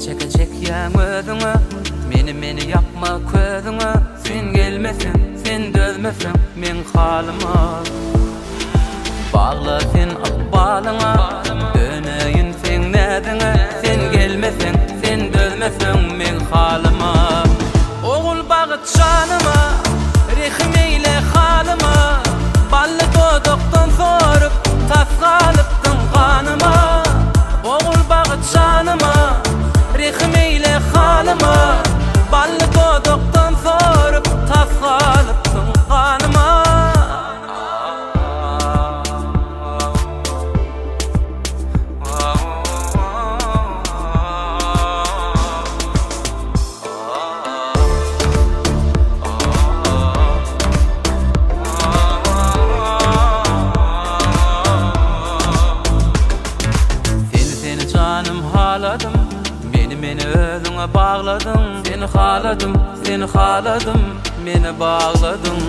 çeke çekýän özüňe, meni yapma közüňe. Sen gelmesin, sen dözmesin men halyma. Bağla sen akbalyňa, döneýin sen nädiňe. Sen gelmesin, sen dözmesin men halyma. Ogul bagyt şanyma, rehim eyle halyma. Bally dodokdan sorup, tas galypdyň ganyma. Ogul bagyt şanyma, rehim eyle halyma. Bally dodokdan sorup, tas galypdyň ganyma. Haladım, meni özüňe bağladım. Seni haladım, meni bağladım.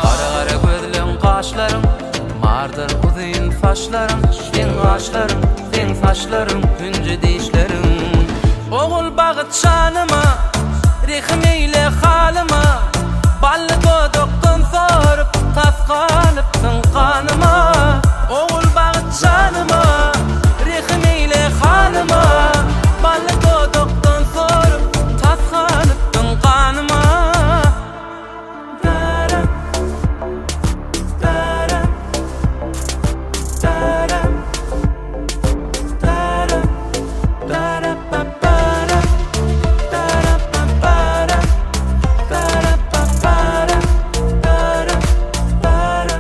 Gara gözleň gaşlaryň, mardyr uzyn saçlaryň. Sen gaşlaryň, sen saçlaryň, hünje dişlerim. Ogul bagyt şanyma, rehim eyle halyma. Bally dodokdan sorup, tas galypdyň ganyma. Ogul bagyt şanyma, rehim eyle halyma. Bally dodokdan sorup, tas galypdyň ganyma. Dara, dara, dara, dara, dara, papara, dara, papara, dara, papara, dara, dara.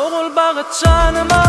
Ogul bagyt şanyma,